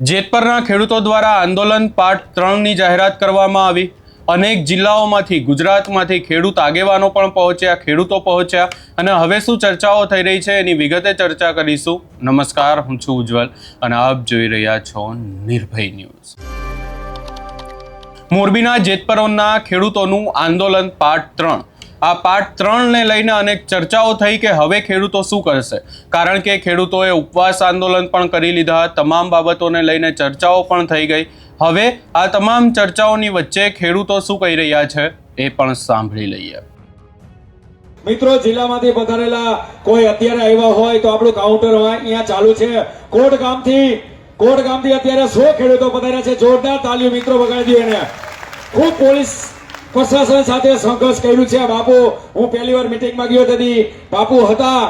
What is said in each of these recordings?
જેતપરના ખેડૂતો દ્વારા આંદોલન પાર્ટ 3ની જાહેરાત કરવામાં આવી। અનેક જિલ્લાઓમાંથી ગુજરાતમાંથી ખેડૂત આગેવાનો પણ પહોંચ્યા, ખેડૂતો પહોંચ્યા અને હવે શું ચર્ચાઓ થઈ રહી છે એની વિગતે ચર્ચા કરીશું। નમસ્કાર, હું છું ઉજ્જવલ અને આપ જોઈ રહ્યા છો નિર્ભય ન્યૂઝ। મોરબીના જેતપરોના ખેડૂતોનું આંદોલન પાર્ટ 3। આ પાર્ટ 3 ને લઈને અનેક ચર્ચાઓ થઈ કે હવે ખેડૂતો શું કરશે, કારણ કે ખેડૂતોએ ઉપવાસ આંદોલન પણ કરી લીધા। તમામ બાબતોને લઈને ચર્ચાઓ પણ થઈ ગઈ। હવે આ તમામ ચર્ચાઓની વચ્ચે ખેડૂતો શું કહી રહ્યા છે એ પણ સાંભળી લઈએ। મિત્રો, જિલ્લામાંથી પધારેલા કોઈ અત્યારે આવ્યા હોય તો આપણું કાઉન્ટર અહીંયા ચાલુ છે। કોટ ગામથી અત્યારે 100 ખેડૂતો પધાર્યા છે। જોરદાર તાલીઓ મિત્રો વગાડી દો એને। ખૂબ પોલીસ પ્રશાસન સાથે સંઘર્ષ કર્યું છે બાપુ। હું પહેલી વાર મીટિંગમાં ગયો તેથી બાપુ હતા,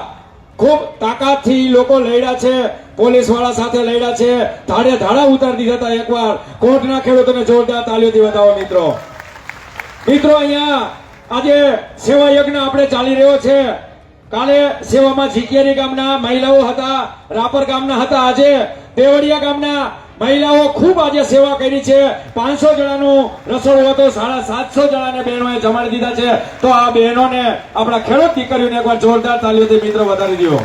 ખૂબ તાકાતથી લોકો લડ્યા છે, પોલીસ વાળા સાથે લડ્યા છે, ધાડા ઉતારી દીધા હતા। એકવાર કોટના ખેડૂતોને જોરદાર તાલીઓથી વધાવો મિત્રો। અહીંયા આજે સેવા યજ્ઞ આપણે ચાલી રહ્યો છે। કાલે સેવામાં ઝીકેરી ગામના મહિલાઓ હતા, રાપર ગામના હતા, આજે દેવળિયા ગામના મહિલાઓ ખૂબ આજે સેવા કરી છે। 500 જણાનું રસોડું હતું, 750 જણાને બહેનોએ જમાડી દીધા છે। તો આ બહેનોને, આપણા ખેડૂત દીકરીઓને એકવાર જોરદાર તાલીઓથી મિત્રો વધારી દો।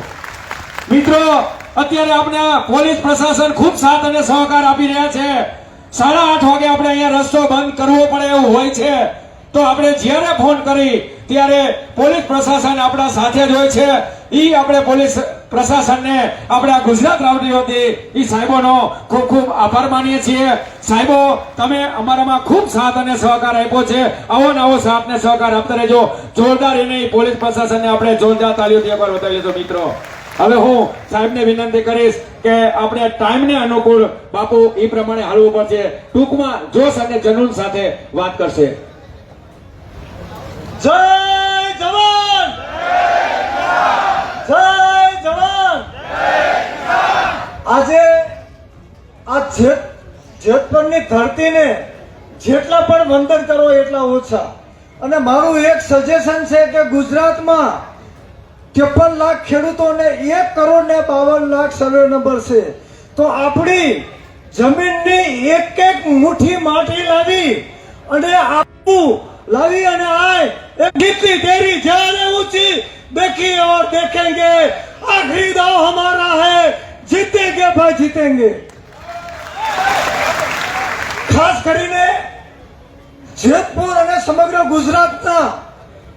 મિત્રો, અત્યારે આપણા પોલીસ પ્રશાસન ખૂબ સાથ અને સહકાર આપી રહ્યા છે। 8:30 વાગે આપણે અહીંયા રસ્તો બંધ કરવો પડે એવું હોય છે તો આપણે જ્યારે ફોન કરી ત્યારે પોલીસ પ્રશાસન આપણા સાથે જ હોય છે। ઈ આપણે પોલીસ પ્રશાસનને, આપણા ગુજરાત રાવટી વતી ઈ સાહેબોનો ખૂબ ખૂબ આભાર માનીએ છીએ। સાહેબો, તમે અમારામાં ખૂબ સાથ અને સહકાર આપ્યો છે। આવો ને આવો સાથ ને સહકાર આપતા રહેજો। જોરદાર એને પોલીસ પ્રશાસનને આપણે જોરદાર તાલીઓથી એકવાર વધાવી લેજો મિત્રો। હવે હું સાહેબને વિનંતી કરીશ કે આપણે ટાઈમને અનુકૂળ બાપુ એ પ્રમાણે હાલવું પડશે। ટૂંકમાં જોશ અને જનૂન સાથે વાત કરશે। જય જવાન, જય જવાન। આજે આ જેતપરની ધરતીને જેટલા પણ વંદન કરો એટલા ઓછા। અને મારું એક સજેશન છે કે ગુજરાતમાં 53 લાખ ખેડૂતોને 1 કરોડ ને 52 લાખ સર્વે નંબર છે, તો આપણી જમીનની એક મુઠ્ઠી માટી લાવી અને આય जितनी देरी जाने ऊंची देखी और देखेंगे, आखिरी दाव हमारा है, जीतेंगे भाई जीतेंगे। खास કરીને જેતપુર અને સમગ્ર ગુજરાતના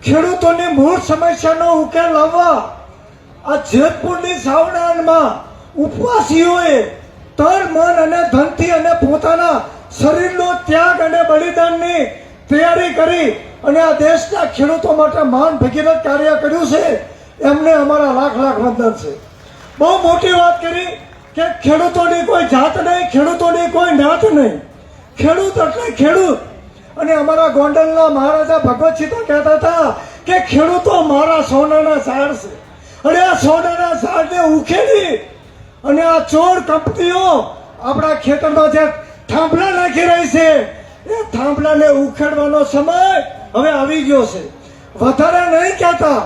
ખેડૂતોની મૂળ સમસ્યાનો ઉકેલ લાવવા આ જેતપુરની સાવડાનમાં ઉપવાસીઓએ તન, મન અને ધનથી અને પોતાના શરીરનો ત્યાગ અને બલિદાનની તૈયારી કરી અને આ દેશના ખેડૂતો માટે મહાન ભગીરથ કાર્ય કર્યું છે। એમને અમારા લાખ વંદન છે। બહુ મોટી વાત કરી કે ખેડૂતોની કોઈ જાત નહીં, ખેડૂતોની કોઈ નાત નહીં, ખેડૂત એટલે ખેડૂત। અને અમારા ગોંડલના મહારાજા ભગવતસિંહ તો કહેતા હતા કે ખેડૂતો મારા સોનાના ઝાડ છે, અને આ સોનાના ઝાડને ઉખેડી અને આ ચોર કંપનીઓ આપણા ખેતરમાં જે થાંભલા નાખી રહી છે એ થાંભલાને ઉખેડવાનો સમય હવે આવી ગયો છે। વધારે નહીં કહેતા,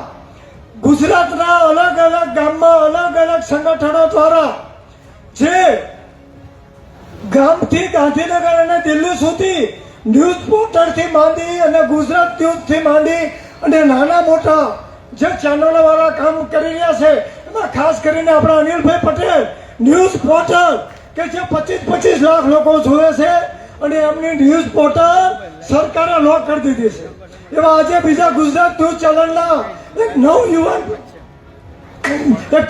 ગુજરાતના અલગ અલગ ગામમાં અલગ અલગ સંગઠનો દ્વારા જે ગામથી ગાંધીનગર અને દિલ્હી સુધી ન્યૂઝ પોર્ટલથી માંડી અને ગુજરાત ન્યૂઝથી માંડી અને નાના મોટા જે ચેનલો વાળા કામ કરી રહ્યા છે, એમાં ખાસ કરીને આપણા અનિલભાઈ પટેલ ન્યૂઝ પોર્ટલ કે જે 25 લાખ લોકો જોવે છે અને એમની ન્યૂઝ પોર્ટલ સરકારે લોક કરી દીધી છે। એવા આજે બીજા ગુજરાત ન્યૂઝ ચેનલના એક નવયુવાન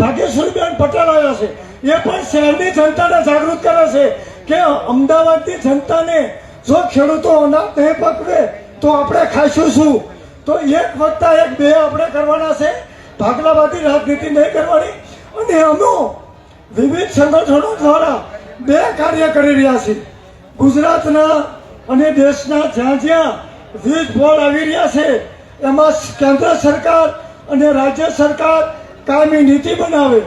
ભાગ્યશ્રીબેન પટેલ આવ્યા છે। એ પણ શહેરની જનતાને જાગૃત કરે છે કે અમદાવાદની જનતાને જો ખેડૂતો અનાજ નહીં પકવે તો આપણે ખાઈશું શું। તો 1+1=2 આપણે કરવાના છે। ભાગલાવાદી રાજનીતિ નહીં કરવાની। અને અમે વિવિધ સંગઠનો દ્વારા 2 કાર્ય કરી રહ્યા છીએ। ગુજરાતના અને દેશના જ્યાં વીજ બોર્ડ આવી રહ્યા છે એમાં કેન્દ્ર સરકાર અને રાજ્ય સરકાર કાયમી નીતિ બનાવે।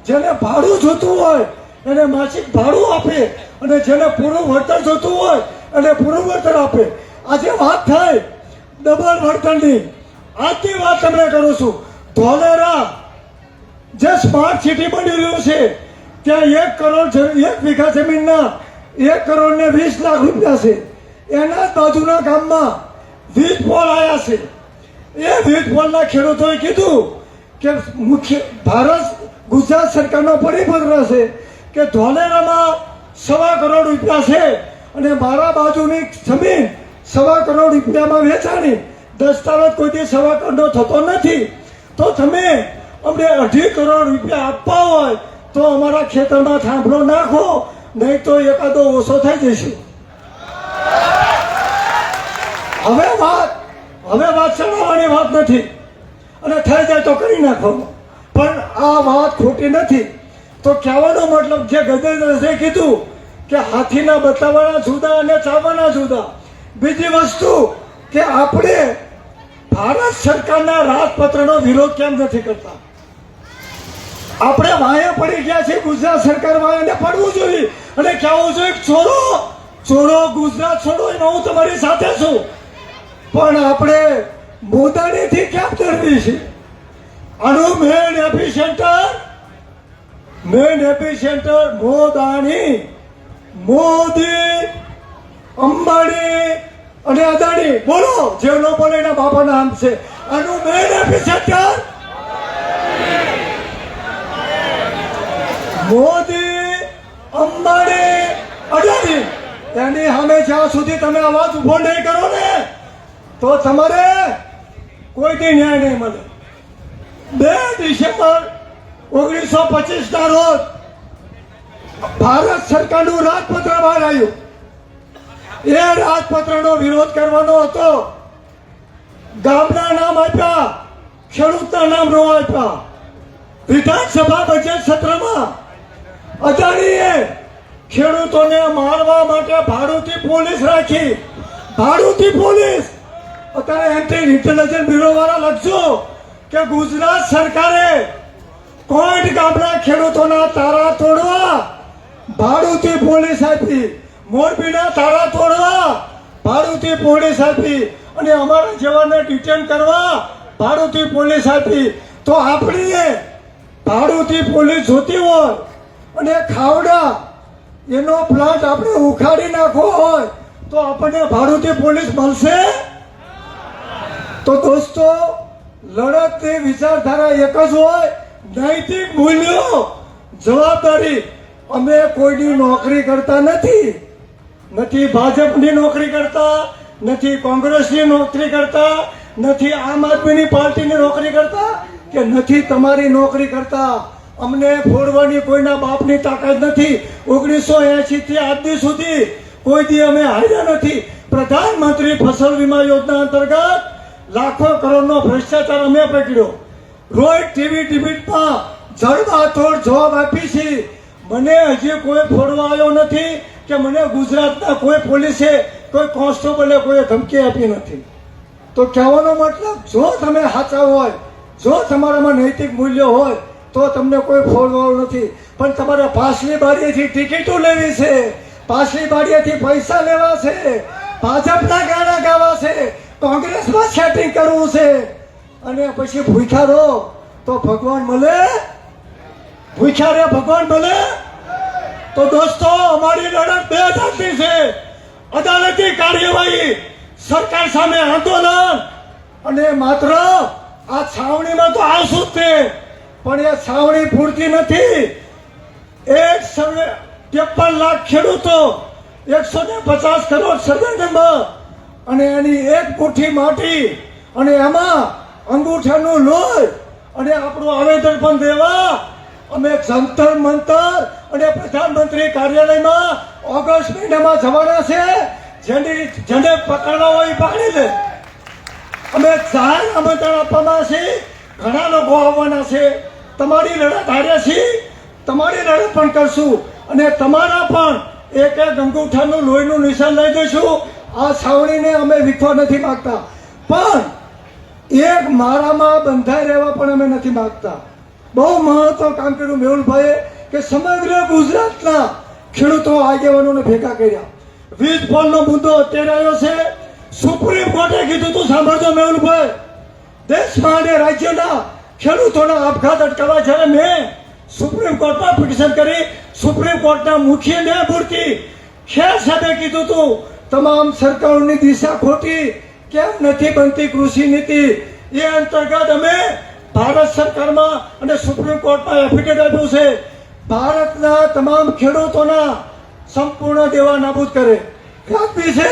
જેને ભાડું જોતું હોય એને માસિક ભાડું આપે અને જેને પૂરું વળતર જોતું હોય એને પૂરું વળતર આપે। આજે વાત થાય ડબલ વળતરની, આજની વાત તમને કરું છું। ધોલેરા જે સ્માર્ટ સિટી બની રહ્યું છે ત્યાં 1 કરોડ 1 વીઘા જમીનના 1 કરોડ ને 20 લાખ રૂપિયા છે. એના જ બાજુના ગામમાં વીજ પોલ આવ્યા છે. એ વીજ પોલના ખેડૂતોએ કીધું કે મુખ્ય ગુજરાત સરકારનો પરિપત્ર છે કે ધોલેરામાં 1.25 કરોડ રૂપિયા છે અને મારા બાજુની જમીન 1.25 કરોડ રૂપિયામાં વેચાણી, દસ્તાવેજ કોઈથી 1.25 કરોડનો થતો નથી. તો તમે અમને 2.5 કરોડ રૂપિયા આપવા હોય તો અમારા ખેતરમાં થાંભલો નાખો, નહીં તો એકાદો ઓછો થઈ જશે. હવે વાત ચડાવવાની વાત નથી અને થઈ જાય તો કરી નાખો, પણ આ વાત ખોટી નથી. તો કહેવાનો મતલબ જે ગજેન્દ્રસિંહે કીધું કે હાથીના બતાવવાના જુદા અને ચાવવાના જુદા. બીજી વસ્તુ કે આપણે ભારત સરકારના રાજપત્રનો વિરોધ કેમ નથી કરતા? આપણે વાયા પડી ગયા છે, ગુજરાત સરકાર વાયાને પડવું જોઈએ અને કહેવું જોઈએ છોડો ગુજરાત છોડો, એમાં હું તમારી સાથે છું. પણ આપણે મોદાણીથી કેમ ડરવી છે? આનું મેન એપિસેન્ટર મોદાણી, મોદી, અંબાણી અને અદાણી. બોલો, જે ન બોલે એના બાપાના નામ છે. આનું મેન એપિસેન્ટર મોદી, અંબાણી, અદાણી. એની સામે જ્યાં સુધી તમે અવાજ ઉભો નહીં કરો ને તો તમારે કોઈથી ન્યાય નહીં મળે. 2 ડિસેમ્બર 1925 ના રોજ ભારત સરકારનું રાજપત્ર બહાર આવ્યું. એ રાજપત્રનો વિરોધ કરવાનો હતો. ગામના નામ આપ્યા, ખેડૂતના નામ ન આપ્યા. વિધાનસભા બજેટ સત્રમાં અદાણીએ ખેડૂતોને મારવા માટે ભાડુતી પોલીસ રાખી. ભાડુતી પોલીસ. અત્યારે એન્ટી ઇન્ટેલિજન્સ બ્યુરો વાળા લખજો કે ગુજરાત સરકારે કોઈટ ગામના ખેડૂતોના તારા તોડવા ભાડુતી પોલીસ આપી, મોરબીના તારા તોડવા ભાડુતી પોલીસ આપી અને અમારા જેવાને ડિટેન કરવા ભાડુતી પોલીસ આપી. તો આપણી ભાડુતી પોલીસ જોતી હોય અને ખાવડા એનો પ્લાન્ટ આપણે ઉખાડી નાખવો હોય તો આપણને ભાડુતી પોલીસ મળશે? તો દોસ્તો, લડતની વિચારધારા એક જ હોય, નૈતિક મૂલ્યો, જવાબદારી. અમે કોઈની નોકરી કરતા નથી ભાજપની નોકરી કરતા, નથી કોંગ્રેસની નોકરી કરતા, નથી આમ આદમીની પાર્ટીની નોકરી કરતા કે નથી તમારી નોકરી કરતા. અમને ફોડવાની કોઈના બાપની તાકાત નથી. 1980 થી આજ દી સુધી કોઈ દી અમે હાર્યા નથી. પ્રધાનમંત્રી ફસલ વીમા યોજના અંતર્ગત લાખો કરોડનો ભ્રષ્ટાચાર અમે પકડ્યો. રોજ ટીવી ડિબેટમાં જડબાતોડ જવાબ આપી છે. મને હજી કોઈ ફોડવા આવ્યો નથી કે મને ગુજરાતના કોઈ પોલીસે, કોઈ કોન્સ્ટેબલે કોઈ ધમકી આપી નથી. તો કહેવાનો મતલબ, જો તમે સાચા હોય, જો તમારામાં નૈતિક મૂલ્ય હોય તો તમને કોઈ ફોડવાનું નથી. પણ તમારે પાછલી બારીએથી ટિકિટો લેવી છે, પાછલી બારીએથી પૈસા લેવા છે, ભાજપના ગાણા ગાવા છે, કોંગ્રેસમાં સેટિંગ કરવું છે અને પછી ભૂખ્યા રહો તો ભગવાન મળે? ભૂખ્યા રે ભગવાન મળે? તો દોસ્તો, અમારી લડત 2 જાતની છે. અદાલતી કાર્યવાહી, સરકાર સામે આંદોલન અને માત્ર આ છાવણીમાં તો આવશું જ તે, પણ એ છાવણી પૂરતી નથી. 53 લાખ ખેડૂતો, 150 કરોડ સરદારમાં અને એની એક મુઠ્ઠી માટી અને એમાં અંગૂઠાનું લોહી અને આપણું આવેદન પણ દેવા અમે જંતર મંતર અને પ્રધાનમંત્રી કાર્યાલયમાં ઓગસ્ટ મહિનામાં જવાના છે. જેને પકડવા હોય એ પકડી લે. અમે જાહેર આમંત્રણ આપવાના છે. ઘણા લોકો આવવાના છે. તમારી લડત હાર્યા છીએ, તમારી લડત પણ કરશું અને તમારા પણ એક અંગૂઠાનું લોહીનું નિશાન લઈ દઈશું. આ છાવણીને અમે વીખવા નથી માંગતા, પણ એક મારામાં બંધાઈ રહેવા પણ અમે નથી માંગતા. બહુ મહત્વ કામ કર્યું મેહુલભાઈએ કે સમગ્ર ગુજરાતના ખેડૂતો આગેવાનોને ભેગા કર્યા. વીજ પોલનો મુદ્દો અત્યારે આવ્યો છે. સુપ્રીમ કોર્ટે કીધું તું સાંભળજો મેહુલભાઈ, દેશમાં અને રાજ્યના ખેડૂતોના આપઘાત અટકાવવા જ્યારે મેં સુપ્રીમ કોર્ટમાં પિટિશન કરી સુપ્રીમ કોર્ટના મુખ્ય ન્યાયમૂર્તિ ખેર સાહેબે કીધું હતું તમામ સરકારોની દિશા ખોટી કેમ નથી બનતી કૃષિ નીતિ એ અંતર્ગત અમે ભારત સરકારમાં અને સુપ્રીમ કોર્ટમાં એફિડેવિટ આપ્યું છે ભારતના તમામ ખેડૂતોના સંપૂર્ણ દેવા નાબૂદ કરે વ્યાજબી છે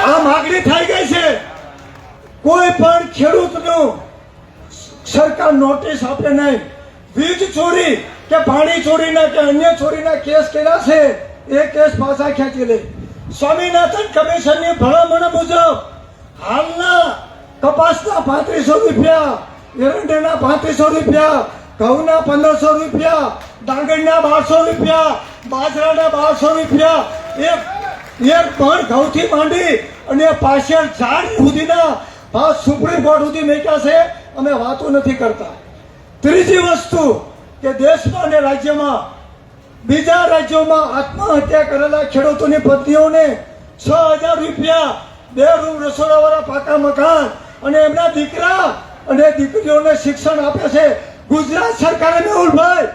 આ માગણી થઈ ગઈ છે કોઈ પણ ખેડૂતનું સરકાર નોટિસ આપે નહીં વીજ ચોરી કે પાણી ચોરીના કે અન્ય ચોરીના કેસ કર્યા છે એ કેસ પાછા ખેંચી લે સ્વામિનાથન કમિશનની ભલામણ મુજબ હાલના કપાસના 3500 રૂપિયા એરંડાના 3500 રૂપિયા ઘઉંના 1500 રૂપિયા ડાંગરના 1200 રૂપિયા બાજરાના 1200 રૂપિયા એક પણ ઘઉંથી માંડી અને પાછળ ઝાડ સુધીના ભાવ સુપ્રીમ કોર્ટ સુધી મેક્યા છે અમે વાતો નથી કરતા ત્રીજી વસ્તુ કે દેશમાં અને રાજ્યમાં બીજા રાજ્યોમાં આત્મહત્યા કરેલા ખેડૂતોની પત્નીઓને 6000 રૂપિયા 2 રૂમ રસોડાવાળા પાકા મકાન અને એમના દીકરા અને દીકરીઓને શિક્ષણ આપે છે ગુજરાત સરકારે મેહુલભાઈ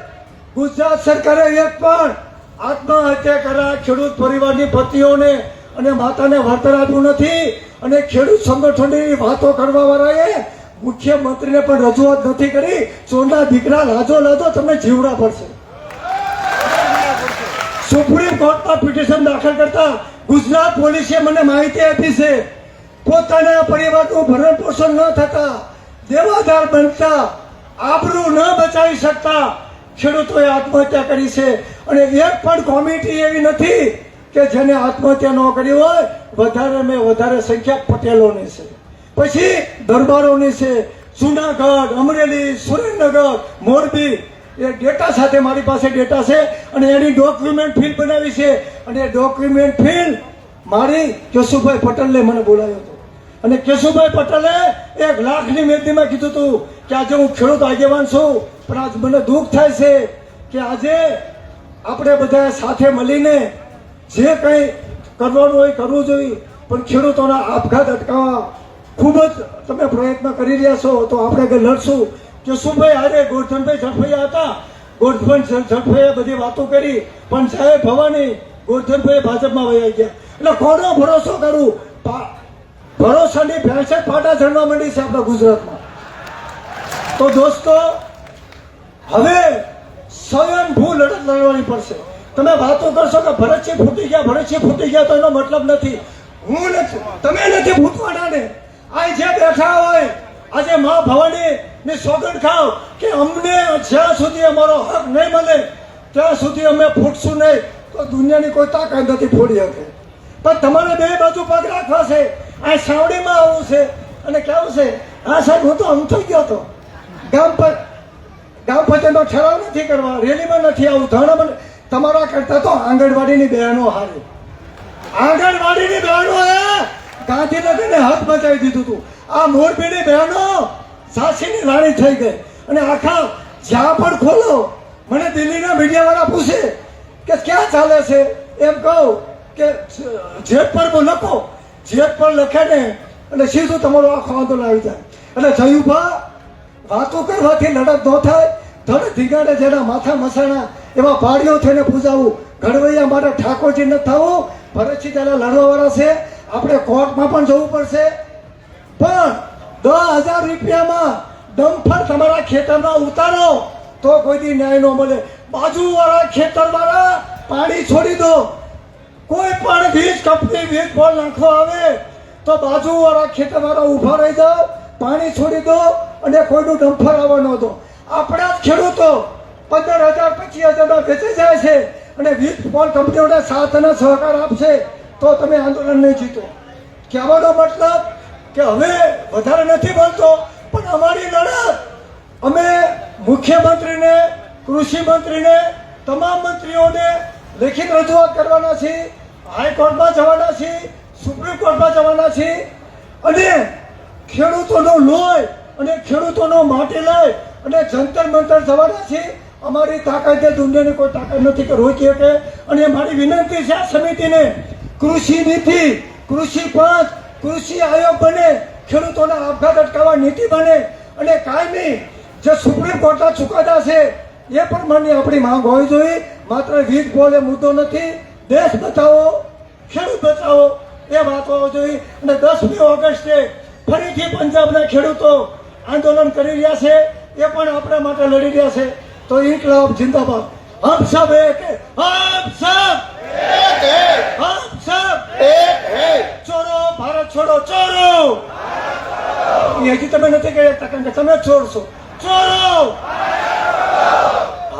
ગુજરાત સરકારે એક પણ આત્મહત્યા કરેલા ખેડૂત પરિવારની પત્નીઓને અને માતાને વળતર આપ્યું નથી અને ખેડૂત સંગઠનની વાતો કરવા વાળાએ મુખ્યમંત્રીને પણ રજૂઆત નથી કરી ચોરના દીકરા લાજો લાજો તમને જીવડા પડશે સુપ્રીમ કોર્ટમાં પિટિશન દાખલ કરતા ગુજરાત પોલીસે મને માહિતી આપી છે પોતાના પરિવારનું ભરણ પોષણ ન થતા દેવાદાર બનતા આબરૂ ન બચાવી શકતા ખેડૂતોએ આત્મહત્યા કરી છે અને એક પણ કોમિટી એવી નથી કે જેને આત્મહત્યા ન કરી હોય વધારે સંખ્યા પટેલોની છે પછી દરબારોની છે જુનાગઢ અમરેલી સુરેન્દ્રનગર મોરબી એ ડેટા સાથે મારી પાસે ડેટા છે અને એની ડોક્યુમેન્ટ ફીલ બનાવી છે અને એ ડોક્યુમેન્ટ ફીલ મારી કેશુભાઈ પટેલને મને બોલાવ્યો હતો અને કેશુભાઈ પટેલે 1 લાખની મેદનીમાં કીધું હતું કે આજે હું ખેડૂત આગેવાન છું પણ આજ મને દુઃખ થાય છે કે આજે આપણે બધા સાથે મળીને જે કંઈ કરવાનું હોય કરવું જોઈએ પણ ખેડૂતોના આપઘાત અટકાવવા ખૂબ જ તમે પ્રયત્ન કરી રહ્યા છો તો આપણે કંઈ લડશું કેશુભાઈ હારે ગોરધનભાઈ ઝડફૈયા હતા ગોરધન ઝડફૈયા બધી વાતો કરી પણ સાહેબ ભવાની ગોરધનભાઈ ભાજપમાં વહી ગયા એટલે કોનો ભરોસો કરું ભરોસાની ભેંસે પાટા ચડવા માંડી છે આપણા ગુજરાતમાં તો દોસ્તો હવે સ્વયંભૂ લડત લડવાની પડશે તમે વાતો કરશો કે ભરતસિંહ ફૂટી ગયા તો એનો મતલબ નથી હું નથી તમે નથી ફૂટવાના ને આ જે બેઠા હોય આજે મા ભવાની ની સોગંદ ખાવ કે અમને જ્યાં સુધી અમારો હક નહીં મળે ત્યાં સુધી અમે ફૂટશું નહીં તો દુનિયાની કોઈ તાકાત નથી ફોડી શકે પણ તમારે બે બાજુ પગ રાખવા છે આ સાવડીમાં આવવું છે અને કેવું છે આ સાહેબ હું તો આમ થઈ ગયો હતો ગામ પંચાયતનો ઠરાવ નથી કરવા રેલીમાં નથી આવું ધાણામાં તમારા કરતા તો આંગણવાડીની બહેનો હારી આંગણવાડીની બહેનોએ ગાંધીનગરને હાથ બચાવી દીધું હતું આ મોરબીની બહેનો ઝાંસીની રાણી થઈ ગઈ અને આખા જ્યાં પણ ખોલો મને દિલ્હીના મીડિયાવાળા પૂછે કે ક્યાં ચાલે છે એમ કહું કે જેટ પર લખો જેટ પર લખે ને એટલે સીધું તમારું આખો આંદોલન આવી જાય એટલે જયુભા વાતો કરવાથી લડત ન થાય ધડ ધીગાડે જેના માથા મસાણા એવા પાડીઓ થઈને પૂજાવું ઘડવૈયા માટે ઠાકોરજી ન થવું ભરતસિંહ તેના લડવાવાળા છે આપણે કોર્ટમાં પણ જવું પડશે પણ 10,000 રૂપિયામાં ડમ્ફર તમારા ખેતરમાં ઉતારો તો કોઈ દી ન્યાય ન મળે બાજુવાળા ખેતરવાળા પાણી છોડી દો કોઈ પણ વીજ કંપની વીજ બોલ નાખવા આવે તો બાજુવાળા ખેતરવાળા ઊભા રહી જાઓ પાણી છોડી દો અને કોઈનું ડમ્ફર આવવા ન દો આપણા જ ખેડૂતો 15,000 25,000 વેચી જાય છે અને વીજ બોલ કંપનીઓને સાથ અને સહકાર આપશે તો તમે આંદોલન નહીં જીતો કહેવાનો મતલબ કે હવે વધારે નથી બોલતો પણ અમારી લડત અમે મુખ્યમંત્રીને કૃષિ મંત્રીને તમામ મંત્રીઓને લેખિત રજૂઆત કરવાના છીએ હાઈકોર્ટમાં જવાના છીએ સુપ્રીમ કોર્ટમાં જવાના છીએ અને ખેડૂતોનો લોહી અને ખેડૂતોનો માટી લઈ અને જંતર મંતર જવાના છીએ અમારી તાકાત દુનિયાની કોઈ તાકાત નથી કે રોકી શકે અને મારી વિનંતી છે આ સમિતિને કૃષિ નીતિ કૃષિ પંચ કૃષિ આયોગ બને ખેડૂતોના આપઘાત અટકાવવા નીતિ બને અને કાયમી જે સુપ્રીમ કોર્ટના ચુકાદા છે એ પણ માન્ય આપણી માંગ હોવી જોઈએ. માત્ર વીજ બોલે મુદ્દો નથી. દેશ બચાવો, ખેડૂત બચાવો એ વાત હોવી જોઈએ. અને 10મી ઓગસ્ટે ફરીથી પંજાબના ખેડૂતો આંદોલન કરી રહ્યા છે. એ પણ આપણા માટે લડી રહ્યા છે. તો ઇન્કલાબ જિંદાબાદ. હમ સબ એક હૈ, હમ સબ એક હૈ, હમ સબ એક હૈ. ચોરો ભારત છોડો, ચોરો. એ હજી તમે નથી કહેતા કારણ કે તમે ચોર છો. ચોરો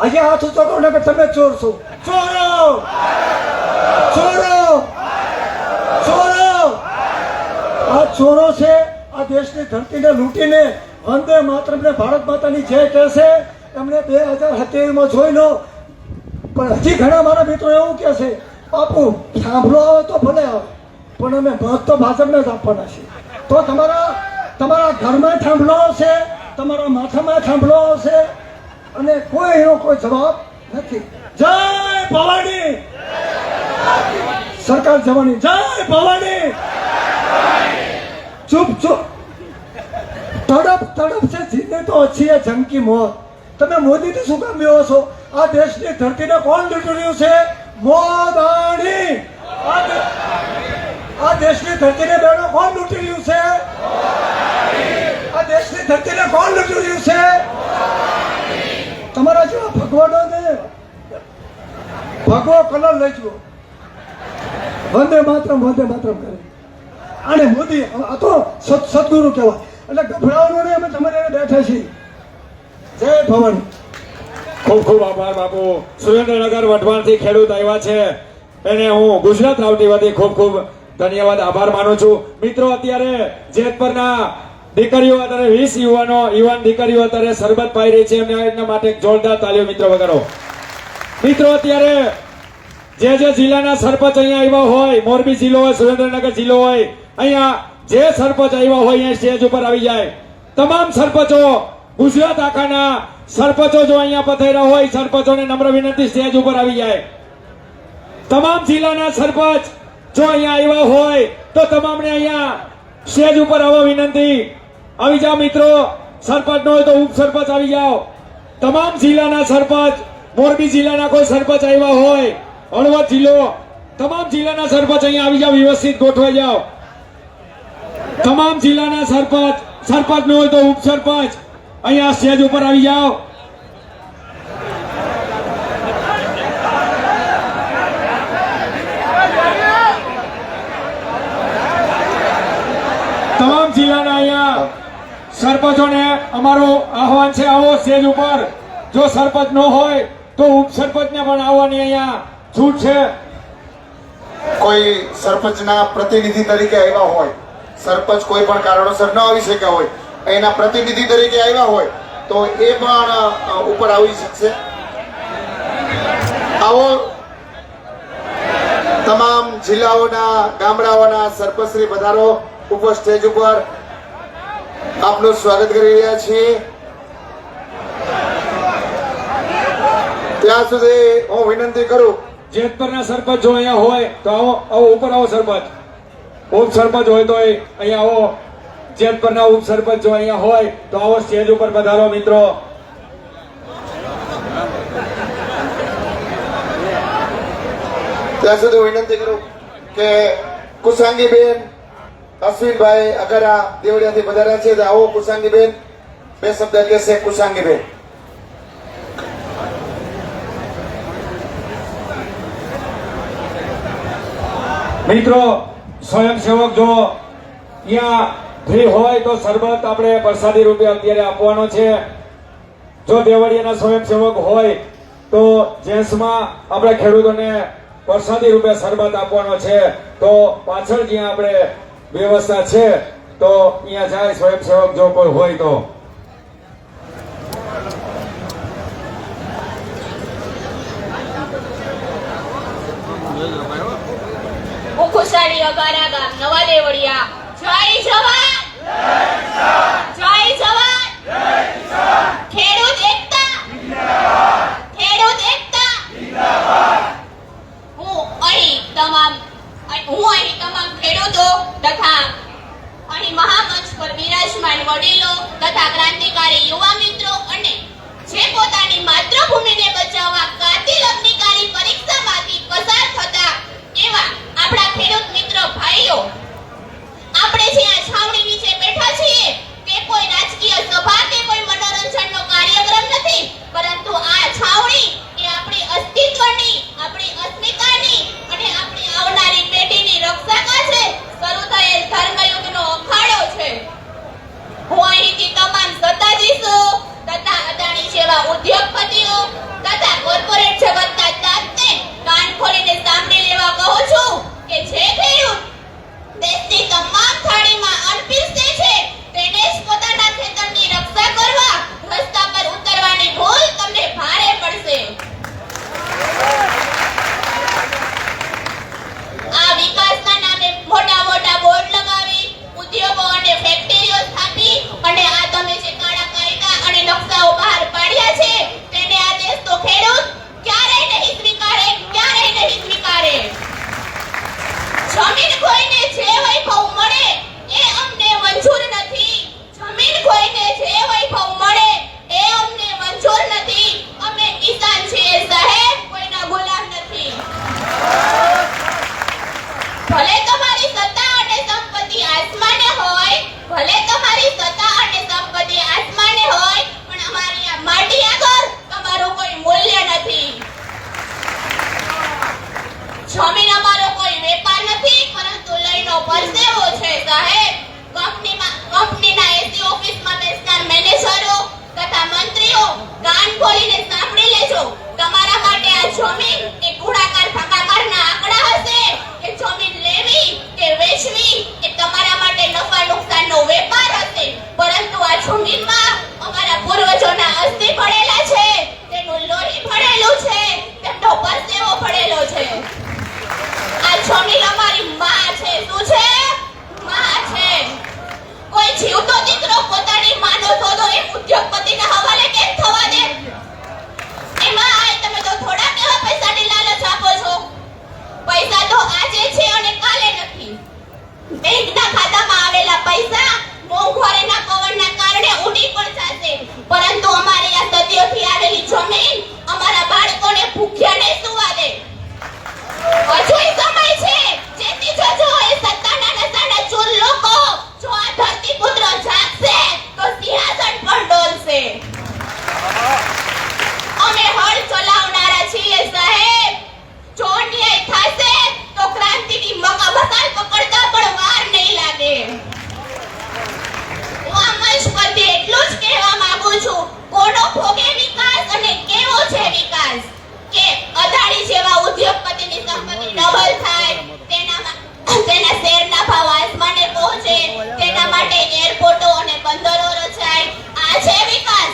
આજે હાથ ઊંચો કરો ને કે તમે ચોર છો. ચોરો, ચોરો, ચોરો. આ ચોરો છે. આ દેશની ધરતીને લૂંટીને વંદે માતરમને ભારત માતાની જય કહેશે. એમણે 2027માં જોઈ લો. પણ હજી ઘણા મારા મિત્રો એવું કહે છે બાપુ સાંભળો આવે તો ભલે આવે પણ અમે મત તો ભાજપને જ આપવાના છીએ. તો તમારા ઘરમાં થાંભલો આવશે, તમારા માથામાં થાંભલો આવશે અને કોઈ એનો કોઈ જવાબ નથી. જય ભવાની. સરકાર જવાની. જય ભવાની. ચૂપ ચૂપ. તડપ છે જીતને તો અચ્છી है जंग की मौत. તમે મોદીથી શું કામ બેહો છો? આ દેશની ધરતીને કોણ લૂંટી રહ્યું છે? મોદાણી. આ દેશની ધરતીને બેનો કોણ લૂંટી રહ્યું છે? આ દેશની ધરતીને કોણ લૂંટી રહ્યું છે? તમારા જેવા ભગવાનોને ભગવો કલર લઈ જવો. વંદે માતરમ કરે. અને મોદી આ તો સદગુરુ કહેવાય. એટલે ગભરાવાનું નહીં. અમે તમારે બેઠા છીએ. જય ભવાની. ખૂબ ખૂબ આભાર બાપુ. સુરેન્દ્રનગર વઢવાણથી ખેડૂત આવ્યા છે એને હું ગુજરાત રાવટી વતી ખૂબ ખૂબ ધન્યવાદ આભાર માનું છું. મિત્રો અત્યારે જેતપરના દીકરીઓ અત્યારે 20 યુવાન દીકરીઓ અત્યારે શરબત પાઈ રહી છે. એમના માટે એક જોરદાર તાલીઓ મિત્રો વગાડો. મિત્રો અત્યારે જે જિલ્લાના સરપંચ અહીંયા આવ્યા હોય, મોરબી જિલ્લો હોય, સુરેન્દ્રનગર જિલ્લો હોય, અહીંયા જે સરપંચ આવ્યા હોય અહીંયા સ્ટેજ ઉપર આવી જાય. તમામ સરપંચો ગુજરાત આખાના સરપંચો જો અહીંયા પધાર્યા હોય સરપંચોને નમ્ર વિનંતી સ્ટેજ ઉપર આવી જાય. તમામ જિલ્લાના સરપંચ જો અહીંયા આવ્યા હોય તો તમામને અહીંયા સ્ટેજ ઉપર આવવા વિનંતી. આવી જાઓ મિત્રો. સરપંચ ન હોય તો ઉપસરપંચ આવી જાઓ. તમામ જિલ્લાના સરપંચ, મોરબી જિલ્લાના કોઈ સરપંચ આવ્યા હોય, હળવદ જિલ્લો, તમામ જિલ્લાના સરપંચ અહીંયા આવી જાઓ. વ્યવસ્થિત ગોઠવાઈ જાઓ. તમામ જિલ્લાના સરપંચ ન હોય તો ઉપસરપંચ અહીંયા સ્ટેજ ઉપર આવી જાઓ. તમામ જિલ્લાના અહીંયા સરપંચોને અમારું આહવાન છે, આવો સ્ટેજ ઉપર. જો સરપંચ ન હોય તો ઉપસરપંચને પણ આવવાની અહીંયા છૂટ છે. કોઈ સરપંચના પ્રતિનિધિ તરીકે આવ્યા હોય, સરપંચ કોઈ પણ કારણોસર ન આવી શક્યા હોય, એના પ્રતિનિધિ તરીકે આવ્યા હોય તો એ પણ ઉપર આવી શકશે. આવો તમામ જિલ્લાઓના ગામડાઓના સરપંચશ્રી પધારો ઉપર સ્ટેજ ઉપર. આપનું સ્વાગત કરી રહ્યા છીએ. ત્યાં સુધી હું વિનંતી કરું જેતપરના સરપંચ જો અહીંયા હોય તો આવો ઉપર આવો. સરપંચ ઉપસરપંચ હોય તો અહીંયા આવો. જેતપરના ઉપસરપંચ જો અહીંયા હોય તો આવો સ્ટેજ ઉપર પધારો મિત્રો. ત્યાં સુધી વિનંતી કરું કે કુશાંગીબેન અશ્વિનભાઈ અગરા દેવડિયાથી પધાર્યા છે. આવો કુશાંગીબેન, બે શબ્દ કહેશે કુશાંગીબેન. મિત્રો સ્વયંસેવક જો અહીંયા ફ્રી હોય તો શરબત આપણે પ્રસાદી રૂપે અત્યારે આપવાનો છે. જો દેવળિયાના સ્વયંસેવક હોય તો જેન્ટ્સમાં આપણે ખેડૂતોને પ્રસાદી રૂપે શરબત આપવાનો છે. તો પાછળ જ્યાં આપણે વ્યવસ્થા છે તો અહીંયા જાય સ્વયંસેવક જો કોઈ હોય તો. હું ખુશાલી અગારા ગામ નવા દેવળિયા. જય જવાન, જય જવાન, ખેડૂત એકતા, ખેડૂત એકતા. હું અહીં તમામ ખેડૂતો તથા અહીં આપણી મહામંચ પર વિરાજમાન વડીલો તથા ક્રાંતિકારી યુવા મિત્રો અને જે પોતાની માતૃભૂમિને બચાવવા કાતિલ અગ્નિકારી પરીક્ષામાંથી પસાર થતા એવા આપણા ખેડૂત મિત્ર ભાઈઓ, આપણે જે આ છાવણી નીચે બેઠા છીએ તે કોઈ રાજકીય સભા કે કોઈ મનોરંજનનો કાર્યક્રમ નથી, પરંતુ આ છાવણી એ આપણી અસ્તિત્વની, આપણી અસ્મિતાની અને આપણી આવનારી પેઢીની રક્ષા છે. શરૂ થયેલ ધર્મયુગનો અખાડો છે. હું અહીંથી તમામ સત્તાધીશો તથા અદાણી જેવા ઉદ્યોગપતિઓ તથા કોર્પોરેટ જગતના તાતને કાન ખોલીને સાંભળી લેવા કહું છું કે જે ખેડૂત દેશની તમામ થાળીમાં અન્ન પીરસે છે તેને જ પોતાના ખેતરની રક્ષા કરવા રસ્તા પર ઉતરવાની ભૂલ તમને ભારે પડશે. આ વિકાસના નામે મોટા મોટા બોર્ડ લગાવી, ઉદ્યોગો અને ફેક્ટરીઓ સ્થાપી અને આ તમે જે કાળા કાયદા અને નકશાઓ બહાર પાડ્યા છે તેને આ દેશ તો ખેડૂત ક્યારેય નહીં સ્વીકારે, ક્યારેય નહીં સ્વીકારે. જમીન કોઈને જે વૈભવ મળે એ અમને મંજૂર નથી. જમીન કોઈને જે વૈભવ મળે એ અમને મંજૂર નથી. અમે કિસાન છીએ સાહેબ, કોઈના ગુલામ નથી. ભલે તમારી સત્તા અને સંપત્તિ આસમાને હોય, ભલે તમારી સત્તા અને સંપત્તિ આસમાને હોય, પણ અમારી આ માટી આગળ તમારું કોઈ મૂલ્ય નથી. જમીન અમારો કોઈ વેપાર નથી, પરંતુ લઈનો પરસેવો છે સાહેબ. કંપનીના એસી ઓફિસમાં બેસનાર મેનેજરો તથા મંત્રીઓ કાન ખોલીને સાંભળી લેજો. તમારા માટે આ જમીન એ ગુણાકાર ભાગાકારના આંકડા હશે. એ જમીન લેવી કે વેચવી એ તમારા માટે નફા નુકસાનનો વેપાર હશે, પરંતુ આ જમીનમાં અમારા પૂર્વજોના અસ્થિ પડેલા છે, તેનું લોહી પડેલું છે, તેમનો પરસેવો પડેલો છે. આ જમીન અમારી માં છે. શું છે? માં છે. કોઈ જીવતો દીકરો પોતાની માનો શોધો એ ઉદ્યોગપતિના હવાલે કેમ થવા દે? એમાં આય તમે તો થોડા કેવા પૈસાની લાલચ આપો છો. પૈસા તો આજે છે અને કાલે નથી. બેંકના ખાતામાં આવેલા પૈસા મોંઘવારીના પવનના કારણે ઉડી પણ જશે, પરંતુ અમારી આ સદીઓથી આવેલી જમીન અમારા બાળકોને ભૂખ્યા નહીં સુવા દે. હજુય સમય છે. જેથી જોજો એ સત્તાના નશાના ચૂલ લોકો, જો આ ધરતીપુત્ર જાગશે તો સિંહાસન પણ ડોલશે. અમે હળ ચલાવનારા છીએ સાહેબ. જો અન્યાય થશે તો ક્રાંતિની મસાલ પકડતા પણ વાર નહીં લાગે. હું આ મંચ પરથી એટલું જ કહેવા માંગુ છું, કોનો ભોગે વિકાસ અને કેવો છે વિકાસ? કે અદાણી જેવા ઉદ્યોગપતિની સંપત્તિ ડબલ થાય, તેના શેરના ભાવ આસમાને પહોંચે, તેના માટે એરપોર્ટો અને બંદરો રચાય. આ છે વિકાસ.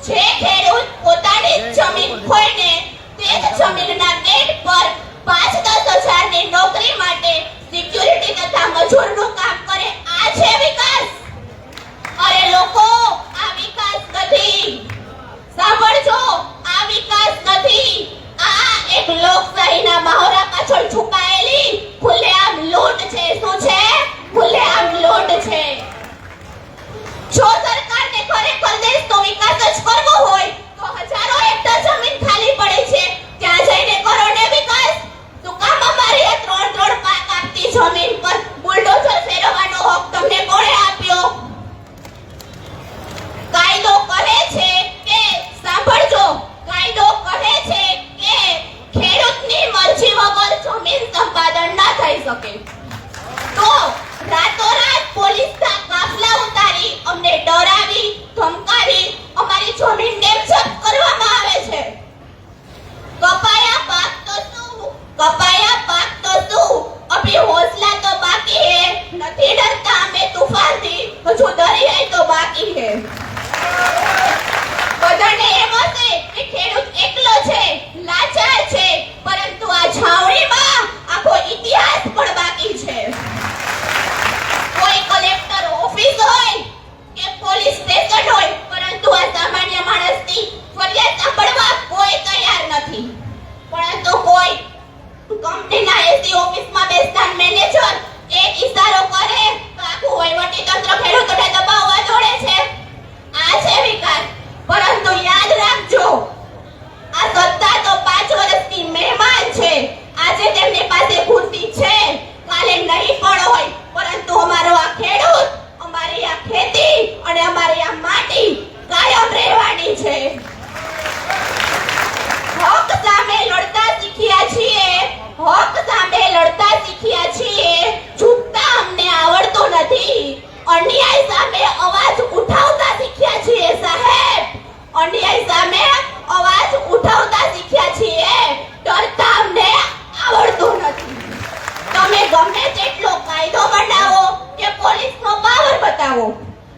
જે ખેડૂત પોતાની જમીન ખોઈને તે જ જમીનના ગેટ પર 5-10 હજારની નોકરી માટે સિક્યુરિટી તથા મજૂરનું કામ કરે, આ છે વિકાસ. અરે લોકો, આ વિકાસ નથી. સાંભળજો, આ વિકાસ નથી. આ એક લોકશાહીના મહોરા પાછળ છુપાયેલી ખુલ્લેઆમ લૂંટ છે. શું છે? ખુલ્લેઆમ લૂંટ છે. જો સરકારને ખરેખર દેશનો વિકાસ જ કરવો હોય તો હજારો હેક્ટર જમીન ખાલી પડી છે, ત્યાં જઈને કરો ને વિકાસ. શું કામ અમારી આ 3 પાક આપતી જમીન પર બુલડોઝર ફેરવવાનો હક તમને કોણે આપ્યો? કાયદો કહે છે કે, સાંભળજો, કાયદો કહે છે કે ખેડૂતની મરજી વગર જમીન સંપાદન ના થઈ શકે. તો રાતોરાત પોલીસના કાફલા ઉતારી અમને ડરાવી, ધમકાવી અમારી જમીન કેમ જપ્ત કરવામાં આવે છે? કપાયા પાક તો શું? કપાયા પાક તો શું? અભી હોસલા તો બાકી હે. નથી ડરતા અમે તૂફાનથી, હજુ દરિયાઈ તો બાકી હે. બધાને એમ હશે કે ખેડૂત એકલો છે, લાચાર છે, પરંતુ આ છાવણીમાં આખો ઇતિહાસ પણ બાકી છે. કોઈ કલેક્ટર ઓફિસ હોય કે પોલીસ સ્ટેશન હોય, પરંતુ આ સામાન્ય માણસની ફરિયાદ સાંભળવા કોઈ તૈયાર નથી. પરંતુ કોઈ કંપનીના એસી ઓફિસમાં બેસતા મેનેજર એક ઈશારો કરે તો આખું વહીવટીતંત્ર ખેડૂતોને દબાવવા દોડે છે. આ છે વિકાસ. પરંતુ યાદ રાખજો, આ સત્તા તો 5 વર્ષની મહેમાન છે. આજે તેમની પાસે ખુરશી છે, કાલે નહીં પણ હોય. પરંતુ અમારો આ ખેડૂત, અમારી આ ખેતી અને અમારી આ માટી કાયમ રહેવાની છે. હક સામે લડતા શીખ્યા છીએ, હક સામે લડતા શીખ્યા છીએ. ઝૂકતા અમને આવડતું નથી. અન્યાય સામે અવાજ ઉઠાવતા શીખ્યા છીએ સાહેબ. અન્યાય સામે અવાજ ઉઠાવતા શીખ્યા છીએ. ડરતા અમને આવડતું નથી. તમે ગમે તેટલો કાયદો બનાવો કે પોલીસનો પાવર બતાવો,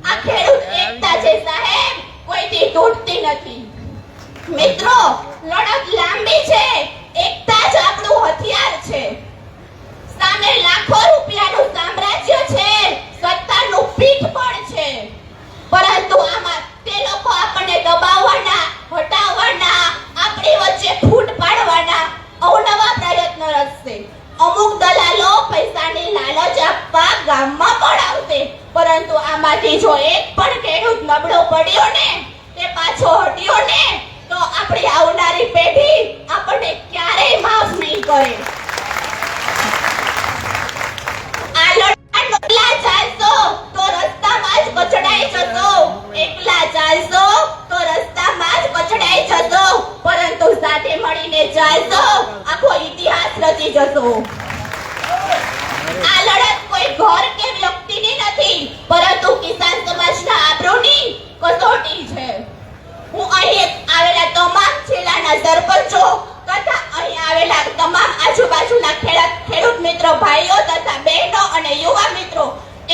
આ ખેડૂત એકતા છે સાહેબ, કોઈથી તૂટતી નથી. મિત્રો, લડત લાંબી છે, એકતા જ આપણું હથિયાર છે. સામે લાખો રૂપિયાનું સામ્રાજ્ય છે, સત્તાનું પીઠ પણ છે. પરંતુ આમાં તે લોકો આપણને દબાવવાના, હટાવવાના, આપણી વચ્ચે ફૂટ પાડવાના અવનવા પ્રયત્ન રચશે. અમુક દલાલો પૈસાની લાલચ આપવા ગામમાં પણ આવશે. પરંતુ આમાંથી જો એક પણ ખેડૂત નબળો પડ્યો ને, તે પાછો હટ્યો ને, તો આપણી આવનારી પેઢી આપણને ક્યારેય માફ નહીં કરે. આ લડાઈ એકલા ચાલશો તો રસ્તામાં જ કચડાઈ જશો. એકલા ચાલશો તો રસ્તામાં જ કચડાઈ જશો. પરંતુ સાથે મળીને ચાલશો, આખો ઇતિહાસ રચી જશો. આ લડત કોઈ ઘર કે વ્યક્તિની નથી, પરંતુ કિસાન સમાજના આબરૂની કસોટી છે. હું અહીં આવેલા તમામ જિલ્લાના સરપંચો તથા અહીં આવેલા તમામ આજુબાજુના ખેડૂત મિત્રો, ભાઈઓ તથા બહેનો અને યુવા મિત્રો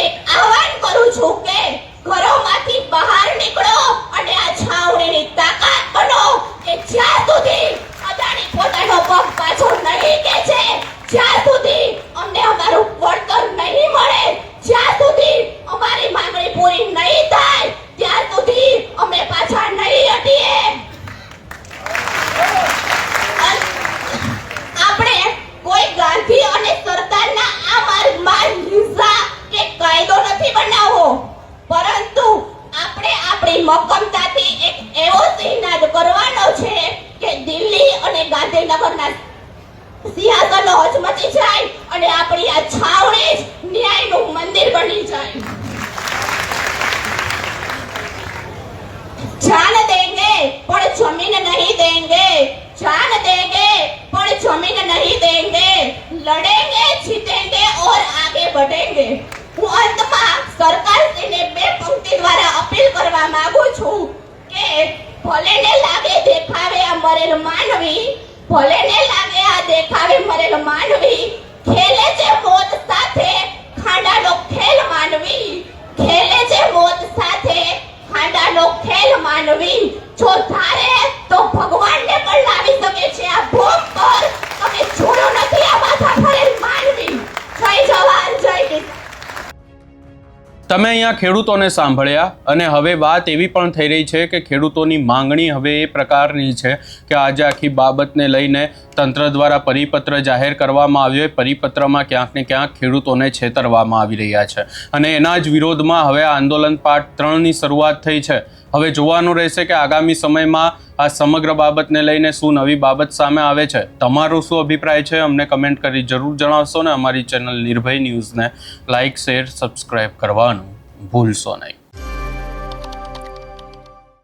એક આહ્વાન કરું છું કે ઘરોમાંથી બહાર નીકળો અને આ છાવણીની તાકાત બનો કે જ્યાં સુધી અદાણી પોતાનો પગ પાછો નહીં ખેંચે, જ્યાં સુધી અમને અમારું વળતર નહીં મળે, જ્યાં સુધી અમારી માંગણી પૂરી નહીં થાય, ત્યાં સુધી અમે પાછા નહીં હટીએ. આપણે કોઈ ગાંધી અને સરદારના આ માર્ગમાં હિંસા કે કાયદો નથી બનાવવો, પરંતુ આપણે આપણી મક્કમતાથી એક એવો સિંહનાદ કરવાનો છે કે દિલ્હી અને ગાંધીનગરના સિંહાસનો હચમચી જાય અને આપણી આ છાવણી જ ન્યાયનું મંદિર બની જાય. जान देंगे पर जमीन नहीं देंगे, जान देंगे पर जमीन नहीं देंगे, लड़ेंगे जीतेंगे और आगे बढ़ेंगे. હું અંતમાં સરકારશ્રીને 2 પંક્તિ દ્વારા અપીલ કરવા માંગુ છું કે ભલે ને લાગે દેખાવે આ મરેલ માનવી, ભલે ને લાગે આ દેખાવે મરેલ માનવી, ખેલે છે મોત સાથે ખાંડાનો ખેલ માનવી, ખેલે છે મોત સાથે ખાંડાનો ખેલ માનવી. જો ધારે તો ભગવાનને પણ લાવી શકે છે આ ભોગ પર. તમે જોડો નથી આ માથા ફરેલ માનવી. જય જવાન જય કિસાન. તમે અહીંયા ખેડૂતોને સાંભળ્યા અને હવે વાત એવી પણ થઈ રહી છે કે ખેડૂતોની માંગણી હવે એ પ્રકારની છે કે આજે આખી બાબતને લઈને તંત્ર દ્વારા પરિપત્ર જાહેર કરવામાં આવ્યો. પરિપત્રમાં ક્યાંક ને ક્યાંક ખેડૂતોને છેતરવામાં આવી રહ્યા છે અને એના જ વિરોધમાં હવે આંદોલન પાર્ટ 3ની શરૂઆત થઈ છે. હવે જોવાનું રહેશે કે આગામી સમયમાં આ સમગ્ર બાબતને લઈને શું નવી બાબત સામે આવે છે. તમારો શું અભિપ્રાય છે અમને કમેન્ટ કરી જરૂર જણાવશો ને અમારી ચેનલ નિર્ભય ન્યૂઝને લાઇક, શેર, સબસ્ક્રાઇબ કરવાનું ભૂલશો નહીં.